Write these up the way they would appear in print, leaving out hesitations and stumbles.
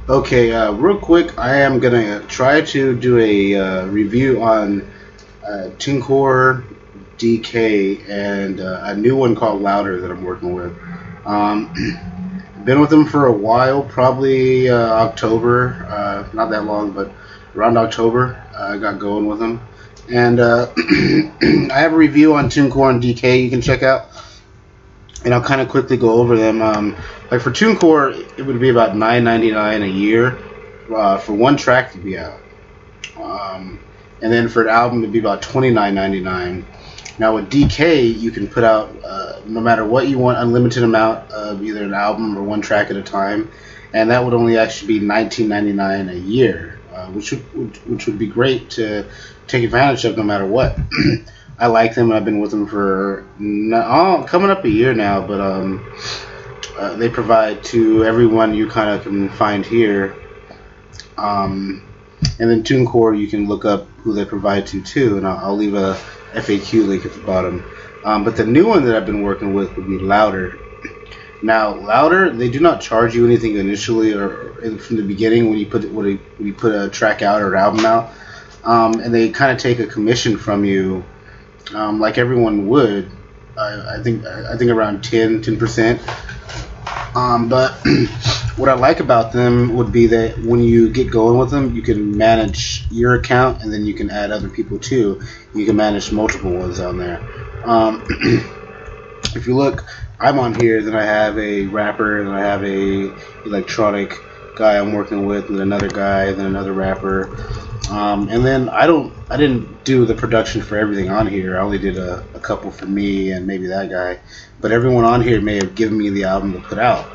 Okay, real quick, I am gonna try to do a review on Tunecore DK and a new one called Loudr that I'm working with. Um, been with them for a while, probably October, not that long, but around October I got going with them. And I have a review on Tunecore and DK you can check out, and I'll kind of quickly go over them. Like for TuneCore, it would be about $9.99 a year for one track to be out, and then for an album, it'd be about $29.99. Now with DK, you can put out no matter what you want, unlimited amount of either an album or one track at a time, and that would only actually be $19.99 a year, which would be great to take advantage of no matter what. I like them. I've been with them for coming up a year now, but they provide to everyone you kind of can find here. And then TuneCore, you can look up who they provide to too, and I'll leave a FAQ link at the bottom. But the new one that I've been working with would be Loudr. Now, Loudr, they do not charge you anything initially or from the beginning when you put a track out or an album out, and they kind of take a commission from you. Like everyone would, I think around 10%. But what I like about them would be that when you get going with them, you can manage your account, and then you can add other people too. You can manage multiple ones on there. If you look, I'm on here. Then I have a rapper, and I have a electronic guy I'm working with, and another guy, then another rapper. And then I didn't do the production for everything on here. I only did a couple for me and maybe that guy. But everyone on here may have given me the album to put out,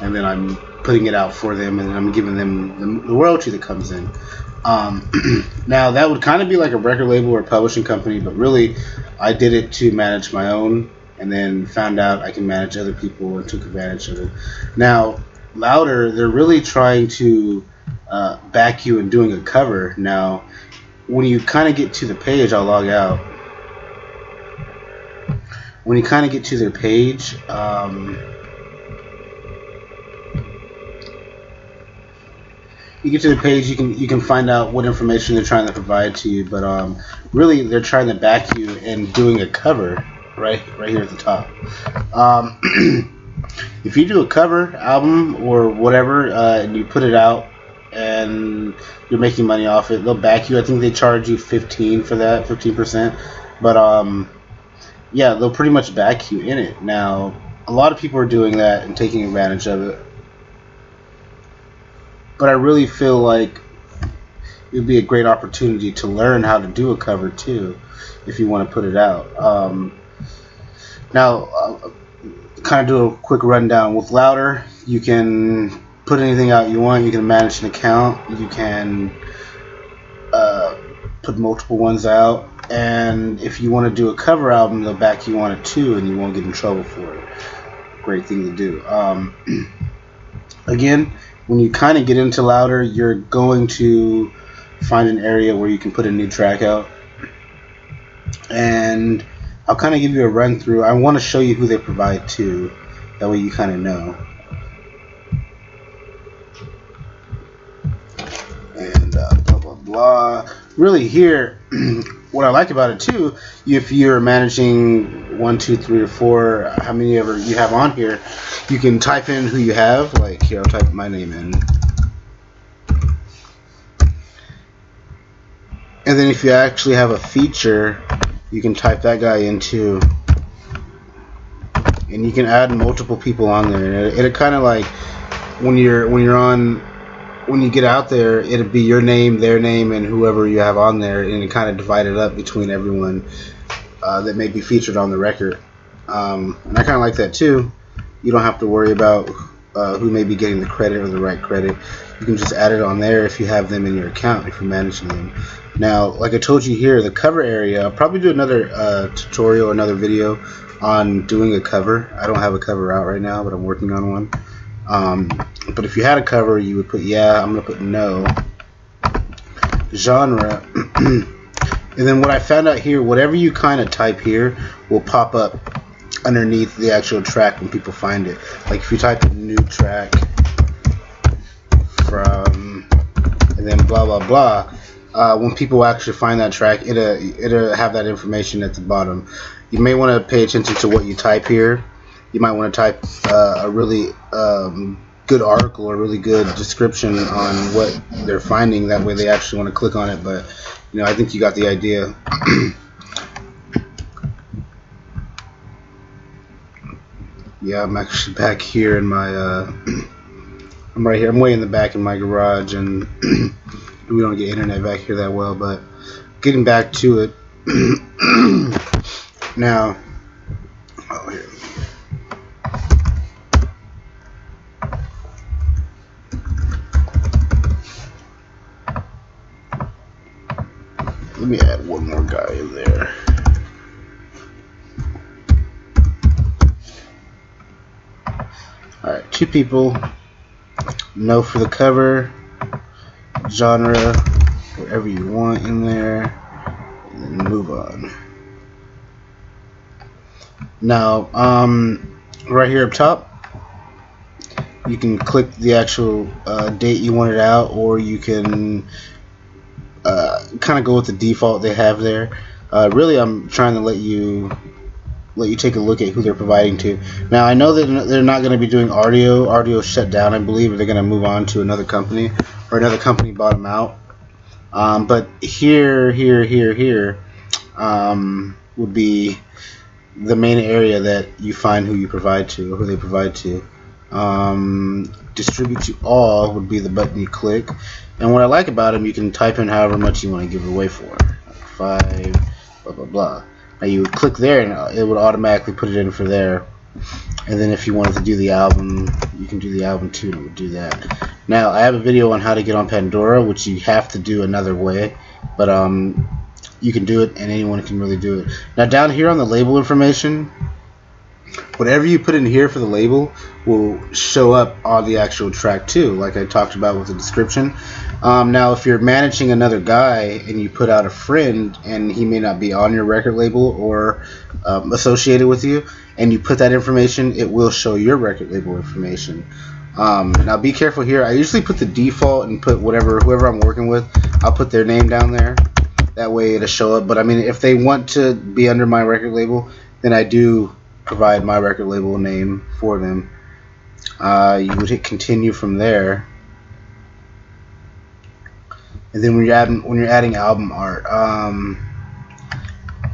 and then I'm putting it out for them, and then I'm giving them the royalty that comes in. Now that would kind of be like a record label or a publishing company, but really I did it to manage my own, and then found out I can manage other people and took advantage of it. Now Loudr, they're really trying to back you in doing a cover. Now, when you kind of get to the page, I'll log out. When you kind of get to their page, you get to the page, you can find out what information they're trying to provide to you. But really, they're trying to back you in doing a cover right here at the top. If you do a cover album or whatever, and you put it out, and you're making money off it, they'll back you. I think they charge you 15%. But yeah, they'll pretty much back you in it. Now, a lot of people are doing that and taking advantage of it. But I really feel like it would be a great opportunity to learn how to do a cover too, if you want to put it out. Now, kind of do a quick rundown. With Loudr, you can put anything out you want. You can manage an account. You can put multiple ones out. And if you want to do a cover album, they'll back you on it too, and you won't get in trouble for it. Great thing to do. Again, when you kind of get into Loudr, you're going to find an area where you can put a new track out. And I'll kind of give you a run through. I want to show you who they provide to. That way you kind of know. And blah, blah, blah. Really here, what I like about it too, if you're managing 1, 2, 3, or 4, how many ever you have on here, you can type in who you have. Like here, I'll type my name in. And then if you actually have a feature, you can type that guy in too. And you can add multiple people on there. It kind of like when you get out there, it'll be your name, their name, and whoever you have on there, and it kind of divide it up between everyone that may be featured on the record. And I kind of like that too. You don't have to worry about who may be getting the credit or the right credit. You can just add it on there if you have them in your account, if you're managing them. Now, like I told you here, the cover area, I'll probably do another tutorial or another video on doing a cover. I don't have a cover out right now, but I'm working on one. But if you had a cover, you would put yeah, I'm going to put no. Genre. And then what I found out here, whatever you kind of type here will pop up underneath the actual track when people find it. Like if you type a new track from blah blah. When people actually find that track, it'll have that information at the bottom. You may want to pay attention to what you type here. You might want to type a really good article or really good description on what they're finding. That way they actually want to click on it. But I think you got the idea. Yeah, I'm actually back here in my I'm right here. I'm way in the back in my garage, and we don't get internet back here that well. But getting back to it now. Oh, here. Let me add one more guy in there. Alright, 2 people. No for the cover. Genre. Whatever you want in there. And then move on. Now, right here up top, you can click the actual date you want it out, or you can kind of go with the default they have there. Really, I'm trying to let you take a look at who they're providing to. Now, I know that they're not going to be doing audio. Audio shut down, I believe, or they're going to move on to another company, or another company bought them out. But here would be the main area that you find who you provide to, or who they provide to. Distribute to all would be the button you click. And what I like about them, you can type in however much you want to give it away for. Like 5, blah, blah, blah. Now you would click there, and it would automatically put it in for there. And then if you wanted to do the album, you can do the album too, and it would do that. Now, I have a video on how to get on Pandora, which you have to do another way. But you can do it, and anyone can really do it. Now, down here on the label information, whatever you put in here for the label will show up on the actual track too, like I talked about with the description. Now, if you're managing another guy and you put out a friend and he may not be on your record label or associated with you, and you put that information, it will show your record label information. Now, be careful here. I usually put the default and put whoever I'm working with, I'll put their name down there. That way it'll show up. But I mean, if they want to be under my record label, then I do provide my record label name for them. You would hit continue from there, and then when you're adding album art,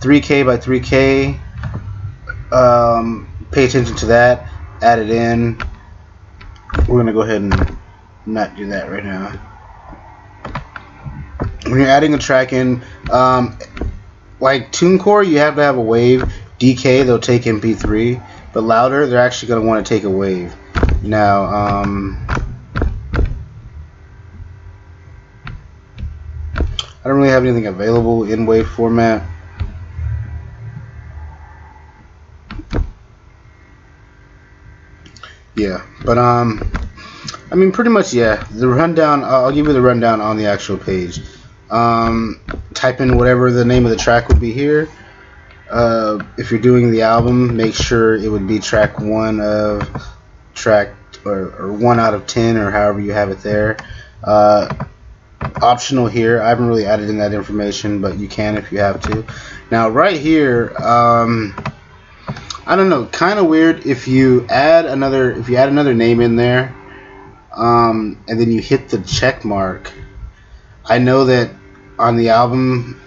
3K by 3K, pay attention to that. Add it in. We're gonna go ahead and not do that right now. When you're adding a track in, like Tunecore, you have to have a wave. DK, they'll take MP3, but Loudr, they're actually going to want to take a wave. Now, I don't really have anything available in wave format. Yeah, but I mean, pretty much, yeah. The rundown, I'll give you the rundown on the actual page. Type in whatever the name of the track would be here. If you're doing the album, make sure it would be track 1 of track or 1 out of 10, or however you have it there. Optional here. I haven't really added in that information, but you can if you have to. Now, right here, I don't know, kind of weird if you add another name in there, and then you hit the check mark. I know that on the album,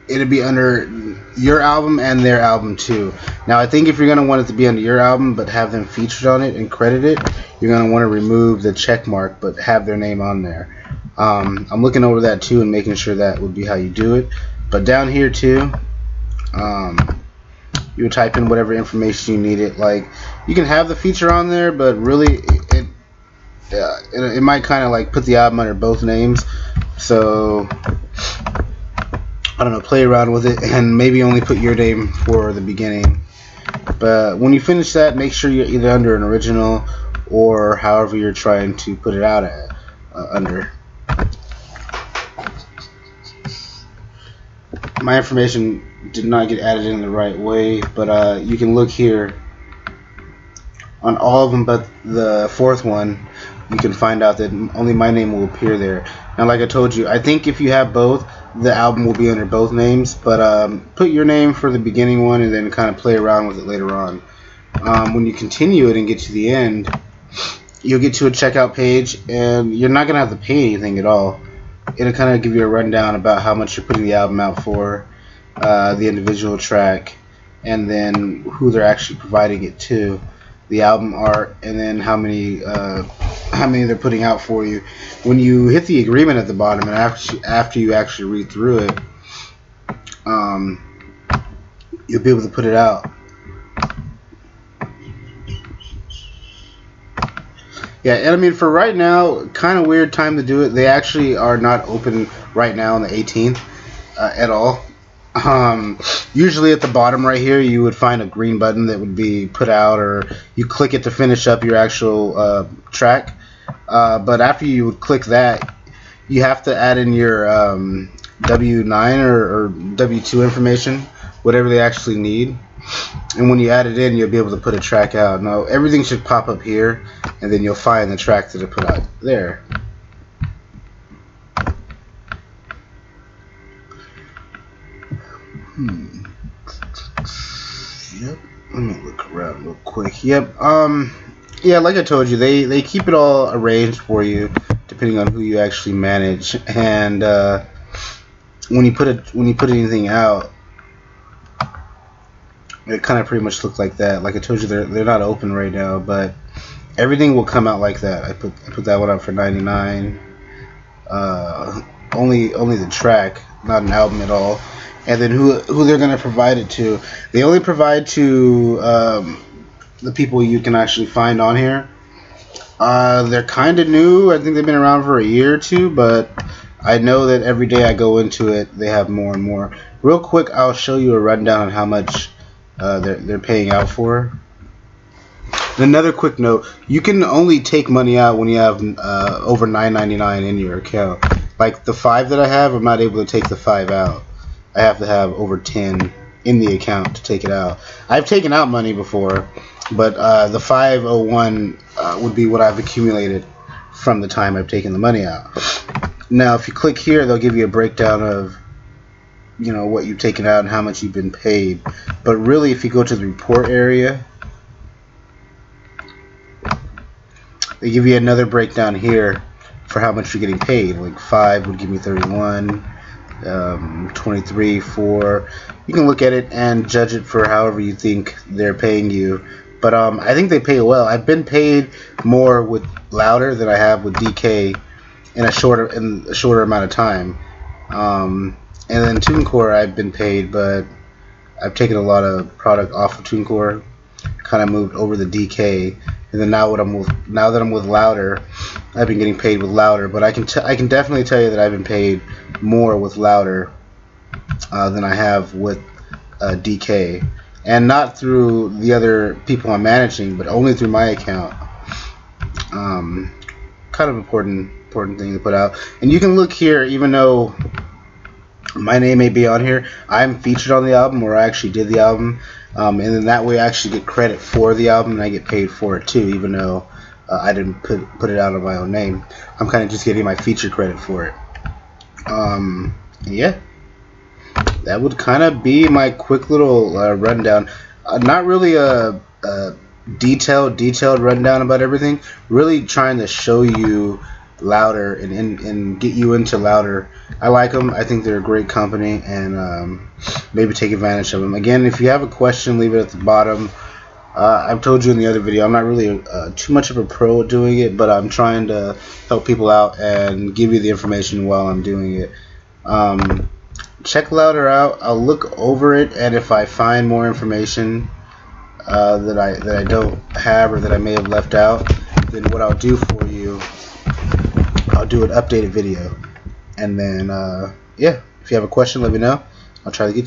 it'll be under your album and their album too. Now, I think if you're going to want it to be under your album but have them featured on it and credit it, you're going to want to remove the check mark but have their name on there. I'm looking over that too and making sure that would be how you do it. But down here too, you would type in whatever information you need it. Like, you can have the feature on there, but really it might kind of like put the album under both names. So I don't know, play around with it and maybe only put your name for the beginning. But when you finish that, make sure you're either under an original or however you're trying to put it out at, under. My information did not get added in the right way, but you can look here on all of them but the 4th one. you can find out that only my name will appear there. Now, like I told you, I think if you have both, the album will be under both names, but put your name for the beginning one and then kind of play around with it later on. When you continue it and get to the end, you'll get to a checkout page, and you're not going to have to pay anything at all. It'll kind of give you a rundown about how much you're putting the album out for, the individual track, and then who they're actually providing it to, the album art, and then how many they're putting out for you. When you hit the agreement at the bottom, and after you actually read through it, you'll be able to put it out. Yeah, and I mean, for right now, kind of weird time to do it. They actually are not open right now on the 18th at all. Usually at the bottom right here, you would find a green button that would be put out, or you click it to finish up your actual track. But after you would click that, you have to add in your W9 or W2 information, whatever they actually need. And when you add it in, you'll be able to put a track out. Now, everything should pop up here, and then you'll find the track that I put out there. Yep. Let me look around real quick. Yep. Yeah, like I told you, they keep it all arranged for you, depending on who you actually manage. And when you put anything out, it kind of pretty much looked like that. Like I told you, they're not open right now, but everything will come out like that. I put that one out for $99. Only the track, not an album at all. And then who they're going to provide it to. They only provide to the people you can actually find on here. They're kind of new. I think they've been around for a year or two, but I know that every day I go into it, they have more and more. Real quick, I'll show you a rundown on how much they're paying out for. And another quick note, you can only take money out when you have over $9.99 in your account. Like the 5 that I have, I'm not able to take the 5 out. I have to have over 10 in the account to take it out. I've taken out money before, but the 501 would be what I've accumulated from the time I've taken the money out. Now, if you click here, they'll give you a breakdown of what you've taken out and how much you've been paid. But really, if you go to the report area, they give you another breakdown here for how much you're getting paid. Like 5 would give me 31, 23, 4. You can look at it and judge it for however you think they're paying you. But I think they pay well. I've been paid more with Loudr than I have with DK in a shorter amount of time. And then Tunecore, I've been paid, but I've taken a lot of product off of Tunecore, kind of moved over the DK, and then now that I'm with Loudr, I've been getting paid with Loudr. But I can definitely tell you that I've been paid more with Loudr than I have with DK, and not through the other people I'm managing, but only through my account. Kind of important thing to put out. And you can look here, even though my name may be on here, I'm featured on the album, or I actually did the album, and then that way I actually get credit for the album, and I get paid for it too, even though I didn't put it out on my own name. I'm kind of just getting my feature credit for it. Yeah, that would kind of be my quick little rundown. Not really a detailed rundown about everything. Really trying to show you Loudr and get you into Loudr. I like them. I think they're a great company, and maybe take advantage of them. Again, if you have a question, leave it at the bottom. I've told you in the other video, I'm not really too much of a pro at doing it, but I'm trying to help people out and give you the information while I'm doing it. Check Loudr out. I'll look over it, and if I find more information that I don't have or that I may have left out, then what I'll do for you, I'll do an updated video. And then yeah, if you have a question, let me know. I'll try to get